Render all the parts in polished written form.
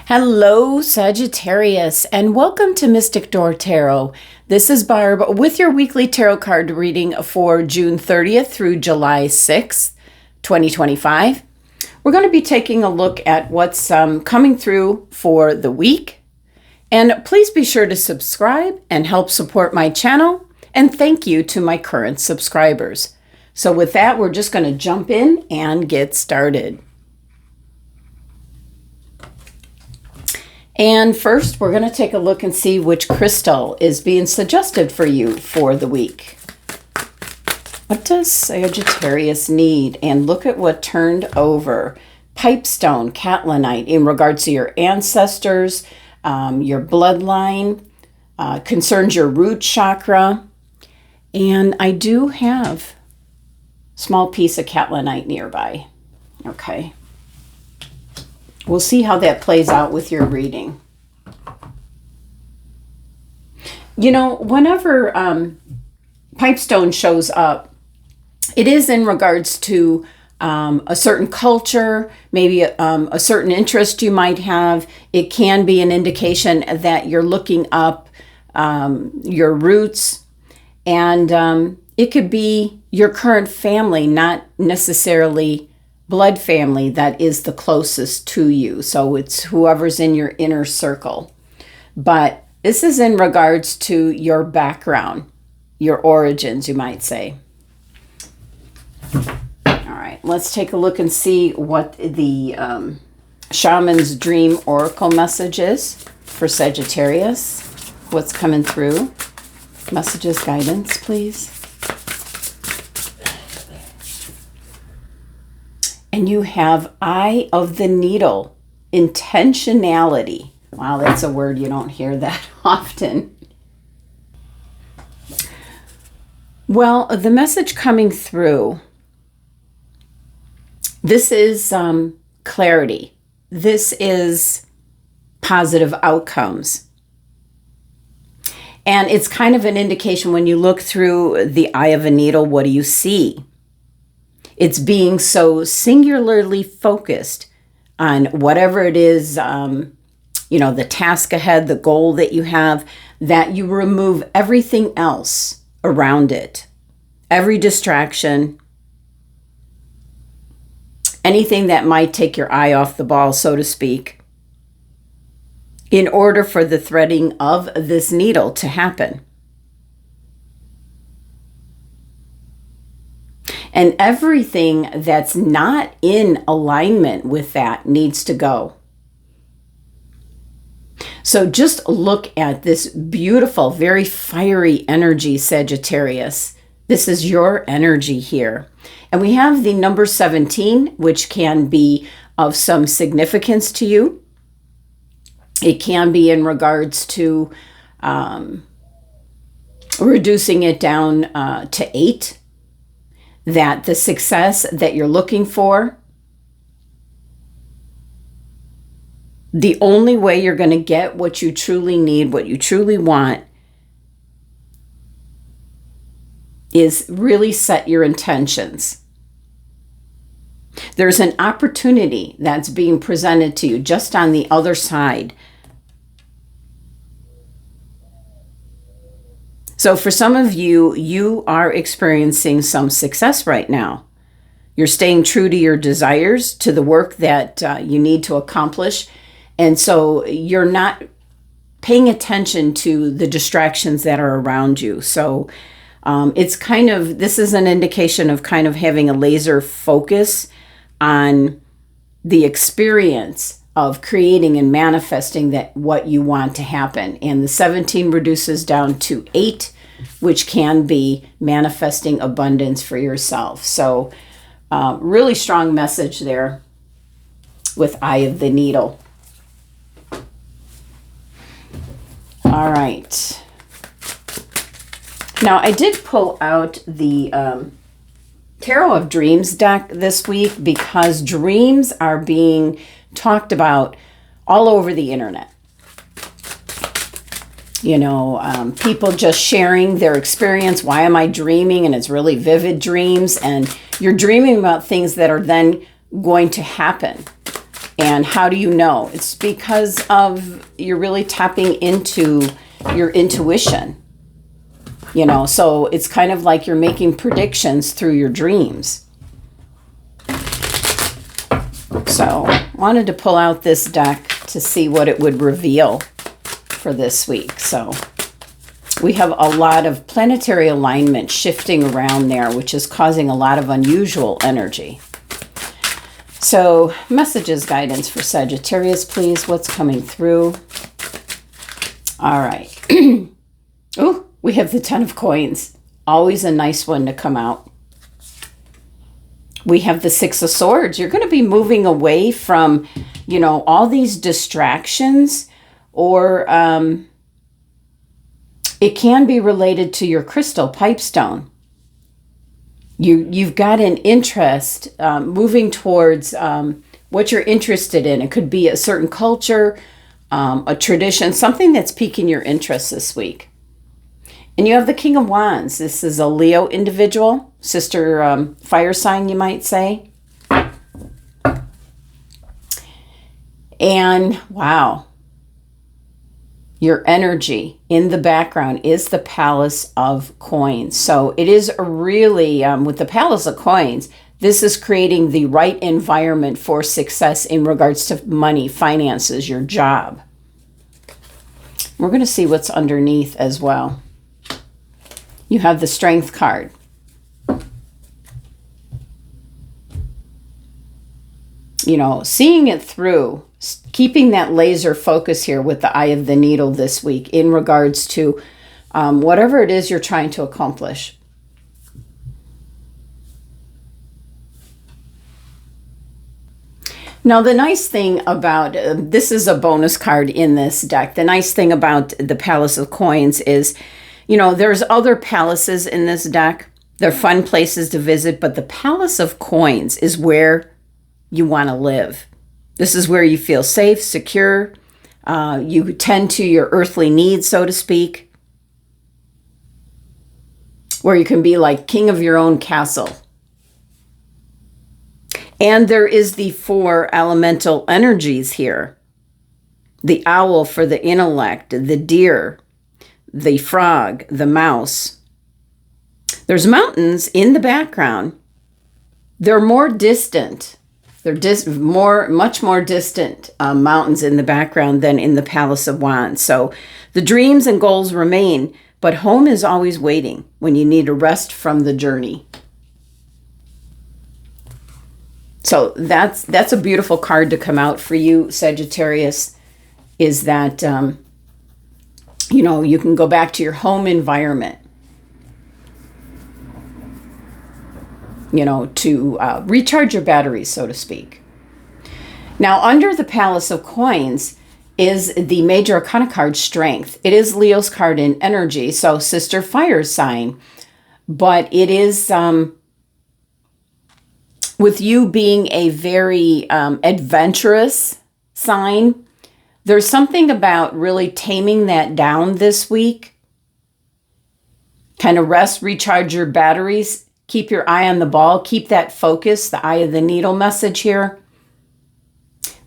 Hello, Sagittarius, and welcome to Mystic Door Tarot. This is Barb with your weekly tarot card reading for June 30th through July 6th, 2025. We're going to be taking a look at what's coming through for the week. And please be sure to subscribe and help support my channel. And thank you to my current subscribers. So with that, we're just going to jump in and get started. And first, we're going to take a look and see which crystal is being suggested for you for the week. What does Sagittarius need? And look at what turned over. Pipestone, Catlinite, in regards to your ancestors, your bloodline, concerns your root chakra. And I do have a small piece of Catlinite nearby. Okay. We'll see how that plays out with your reading. You know, whenever Pipestone shows up, it is in regards to a certain culture, maybe a certain interest you might have. It can be an indication that you're looking up your roots, and it could be your current family, not necessarily blood family that is the closest to you. So it's whoever's in your inner circle. But this is in regards to your background, your origins, you might say. All right, let's take a look and see what the Shaman's Dream Oracle message is for Sagittarius. What's coming through? Messages, guidance, please. And you have Eye of the Needle, intentionality. Wow, that's a word you don't hear that often. Well, the message coming through, this is clarity. This is positive outcomes. And it's kind of an indication when you look through the eye of a needle, what do you see? It's being so singularly focused on whatever it is, the task ahead, the goal that you have, that you remove everything else around it. Every distraction, anything that might take your eye off the ball, so to speak, in order for the threading of this needle to happen. And everything that's not in alignment with that needs to go. So just look at this beautiful, very fiery energy, Sagittarius. This is your energy here. And we have the number 17, which can be of some significance to you. It can be in regards to reducing it down to 8. That the success that you're looking for, the only way you're going to get what you truly need, what you truly want, is really set your intentions. There's an opportunity that's being presented to you just on the other side. So for some of you, you are experiencing some success right now. You're staying true to your desires, to the work that you need to accomplish. And so you're not paying attention to the distractions that are around you. So this is an indication of kind of having a laser focus on the experience of creating and manifesting that what you want to happen. And the 17 reduces down to 8, which can be manifesting abundance for yourself. So really strong message there with Eye of the Needle. All right. Now, I did pull out the Tarot of Dreams deck this week because dreams are being talked about all over the internet. People just sharing their experience. Why am I dreaming? And it's really vivid dreams. And you're dreaming about things that are then going to happen. And how do you know? It's because of you're really tapping into your intuition. You know, so it's kind of like you're making predictions through your dreams. So, wanted to pull out this deck to see what it would reveal for this week. So, we have a lot of planetary alignment shifting around there, which is causing a lot of unusual energy. So, messages, guidance for Sagittarius, please. What's coming through? All right. Oh, we have the Ten of Coins. Always a nice one to come out. We have the Six of Swords. You're going to be moving away from, you know, all these distractions, or it can be related to your crystal pipestone. You've got an interest moving towards what you're interested in. It could be a certain culture, a tradition, something that's piquing your interest this week. And you have the King of Wands. This is a Leo individual, sister fire sign, you might say. And wow, your energy in the background is the Palace of Coins. So it is really, with the Palace of Coins, this is creating the right environment for success in regards to money, finances, your job. We're going to see what's underneath as well. You have the Strength card. You know, seeing it through, keeping that laser focus here with the eye of the needle this week in regards to whatever it is you're trying to accomplish. Now, the nice thing about, this is a bonus card in this deck. The nice thing about the Palace of Coins is, you know, there's other palaces in this deck. They're fun places to visit, but the Palace of Coins is where you want to live. This is where you feel safe, secure. You tend to your earthly needs, so to speak. Where you can be like king of your own castle. And there is the 4 elemental energies here. The owl for the intellect, the deer, the frog, the mouse. There's mountains in the background. They're more distant. They're much more distant mountains in the background than in the Palace of Wands. So the dreams and goals remain, but home is always waiting when you need a rest from the journey. So that's a beautiful card to come out for you, Sagittarius, is that, you know, you can go back to your home environment, you know, to recharge your batteries, so to speak. Now, under the Palace of Coins is the Major Arcana card, Strength. It is Leo's card in energy, so sister fire sign. But it is, with you being a very adventurous sign, there's something about really taming that down this week. Kind of rest, recharge your batteries, keep your eye on the ball, keep that focus, the eye of the needle message here.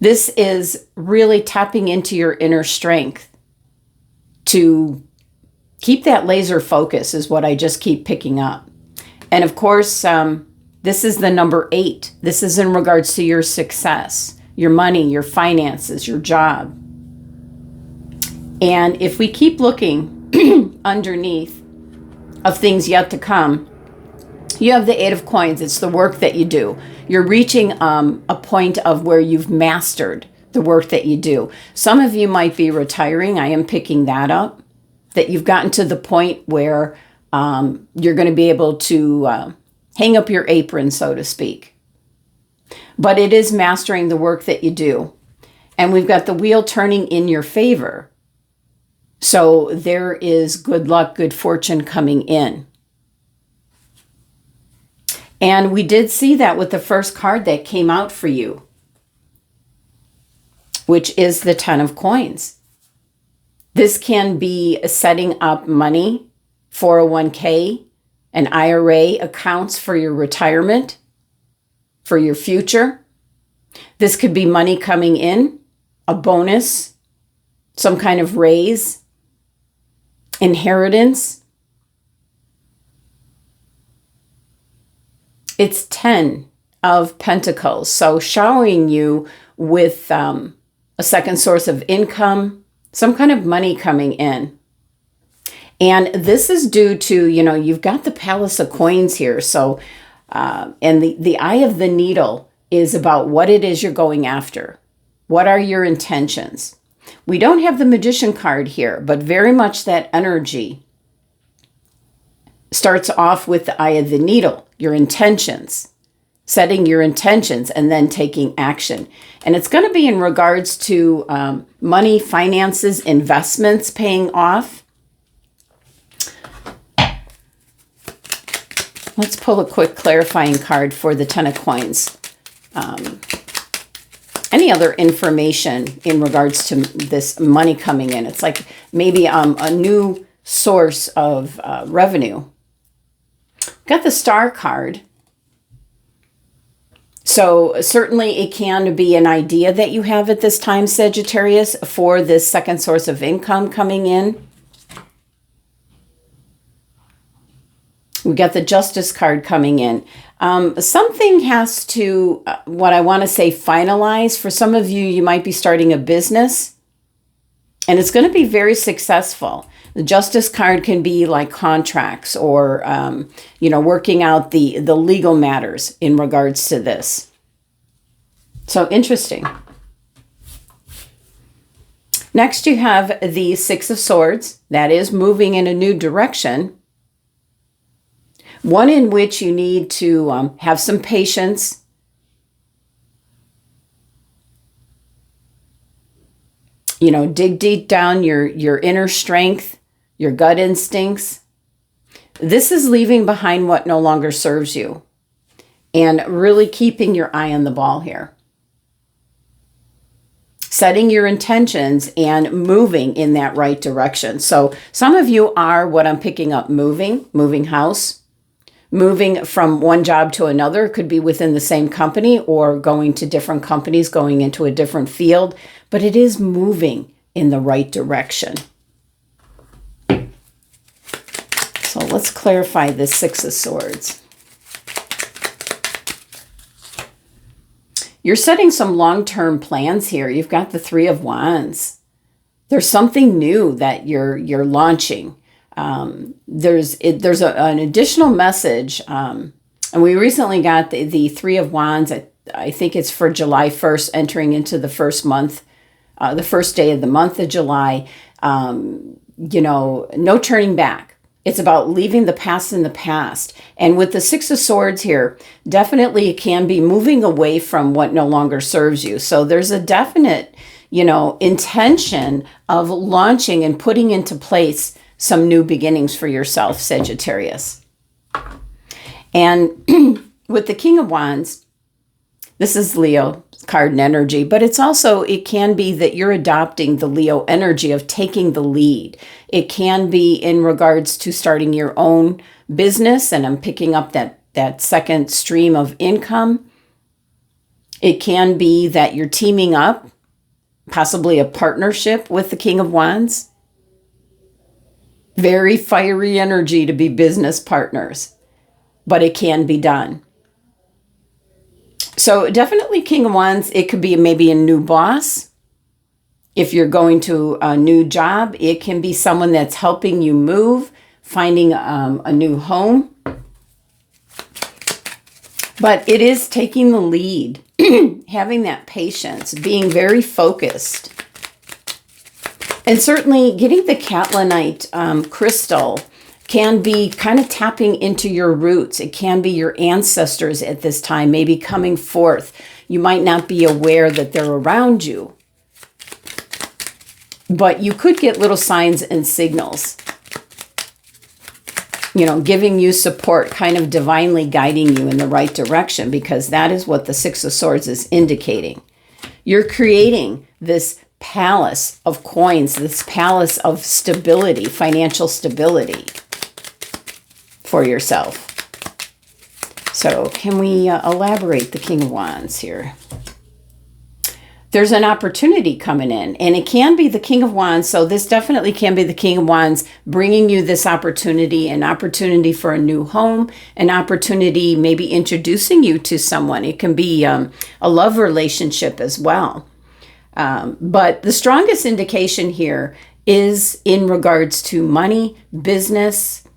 This is really tapping into your inner strength to keep that laser focus is what I just keep picking up. And of course, this is the number 8. This is in regards to your success, your money, your finances, your job. And if we keep looking underneath of things yet to come, you have the 8 of Coins. It's the work that you do. You're reaching a point of where you've mastered the work that you do. Some of you might be retiring. I am picking that up, that you've gotten to the point where you're going to be able to hang up your apron, so to speak. But it is mastering the work that you do. And we've got the wheel turning in your favor. So there is good luck, good fortune coming in. And we did see that with the first card that came out for you, which is the 10 of Coins. This can be setting up money, 401k, an IRA accounts for your retirement, for your future. This could be money coming in, a bonus, some kind of raise, inheritance. It's 10 of Pentacles. So showering you with a second source of income, some kind of money coming in. And this is due to, you've got the Palace of Coins here. So, and the Eye of the Needle is about what it is you're going after. What are your intentions? We don't have the Magician card here, but very much that energy starts off with the Eye of the Needle, your intentions, setting your intentions and then taking action. And it's going to be in regards to money, finances, investments paying off. Let's pull a quick clarifying card for the Ten of Coins. Any other information in regards to this money coming in? It's like maybe a new source of revenue. Got the Star card. So certainly it can be an idea that you have at this time, Sagittarius, for this second source of income coming in. We got the Justice card coming in. Something has to, what I want to say, finalize. For some of you, you might be starting a business, and it's going to be very successful. The Justice card can be like contracts or, working out the legal matters in regards to this. So interesting. Next, you have the Six of Swords. That is moving in a new direction. One in which you need to have some patience. Dig deep down your inner strength, your gut instincts. This is leaving behind what no longer serves you and really keeping your eye on the ball here. Setting your intentions and moving in that right direction. So some of you are, what I'm picking up, moving house. Moving from one job to another. Could be within the same company or going to different companies, going into a different field, but it is moving in the right direction. So let's clarify this Six of Swords. You're setting some long-term plans here. You've got the Three of Wands. There's something new that you're launching. There's an additional message, and we recently got the Three of Wands. I think it's for July 1st, entering into the first month, the first day of the month of July. No turning back. It's about leaving the past in the past. And with the Six of Swords here, definitely it can be moving away from what no longer serves you. So there's a definite, intention of launching and putting into place some new beginnings for yourself, Sagittarius. And with the King of Wands, this is Leo card and energy, but it can be that you're adopting the Leo energy of taking the lead. It can be in regards to starting your own business, and I'm picking up that second stream of income. It can be that you're teaming up, possibly a partnership with the King of Wands. Very fiery energy to be business partners, but it can be done. So definitely King of Wands, it could be maybe a new boss. If you're going to a new job, it can be someone that's helping you move, finding a new home. But it is taking the lead, having that patience, being very focused. And certainly getting the Catlinite crystal can be kind of tapping into your roots. It can be your ancestors at this time, maybe coming forth. You might not be aware that they're around you, but you could get little signs and signals, giving you support, kind of divinely guiding you in the right direction, because that is what the Six of Swords is indicating. You're creating this palace of coins, this palace of stability, financial stability for yourself. So can we elaborate the King of Wands here? there's an opportunity coming in, and it can be the King of Wands. So this definitely can be the King of Wands bringing you this opportunity, an opportunity for a new home, an opportunity maybe introducing you to someone. It can be a love relationship as well. But the strongest indication here is in regards to money, business,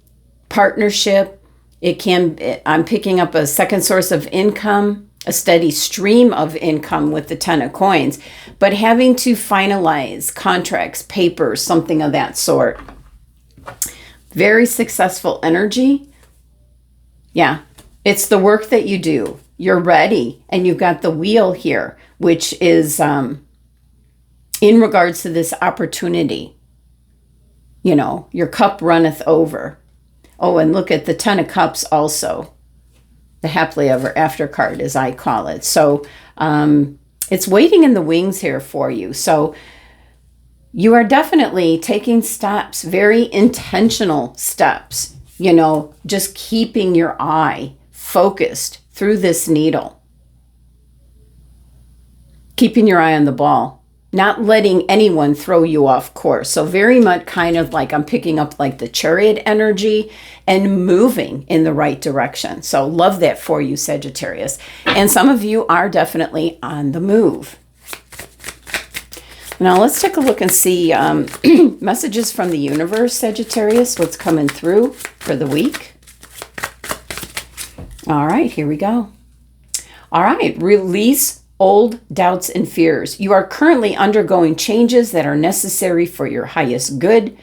partnership. I'm picking up a second source of income, a steady stream of income with the Ten of Coins, but having to finalize contracts, papers, something of that sort. Very successful energy. Yeah, it's the work that you do. You're ready, and you've got the wheel here, which is in regards to this opportunity. You know, your cup runneth over. Oh, and look at the Ten of Cups also. The happily ever after card, as I call it. So it's waiting in the wings here for you. So you are definitely taking steps, very intentional steps, you know, just keeping your eye focused through this needle. Keeping your eye on the ball. Not letting anyone throw you off course. So very much kind of like I'm picking up like the Chariot energy and moving in the right direction. So love that for you, Sagittarius. And some of you are definitely on the move. Now let's take a look and see messages from the universe, Sagittarius. What's coming through for the week? All right, here we go. All right, release old doubts and fears. You are currently undergoing changes that are necessary for your highest good.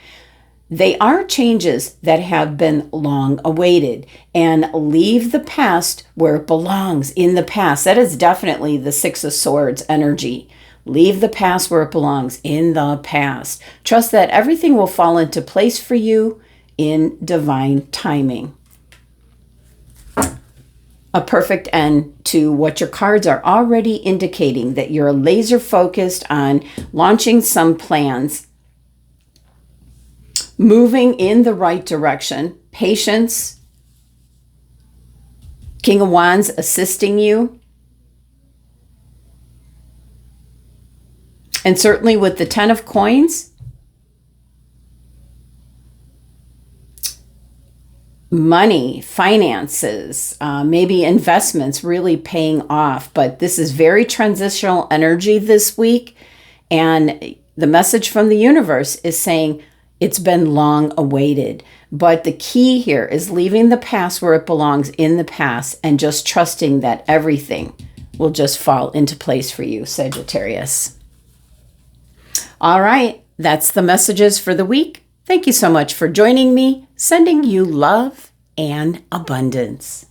They are changes that have been long awaited, and leave the past where it belongs, in the past. That is definitely the Six of Swords energy. Leave the past where it belongs, in the past. Trust that everything will fall into place for you in divine timing. A perfect end to what your cards are already indicating, that you're laser focused on launching some plans, moving in the right direction, patience, King of Wands assisting you. And certainly with the Ten of Coins, money, finances, maybe investments really paying off. But this is very transitional energy this week. And the message from the universe is saying it's been long awaited. But the key here is leaving the past where it belongs, in the past, and just trusting that everything will just fall into place for you, Sagittarius. All right, that's the messages for the week. Thank you so much for joining me. Sending you love and abundance.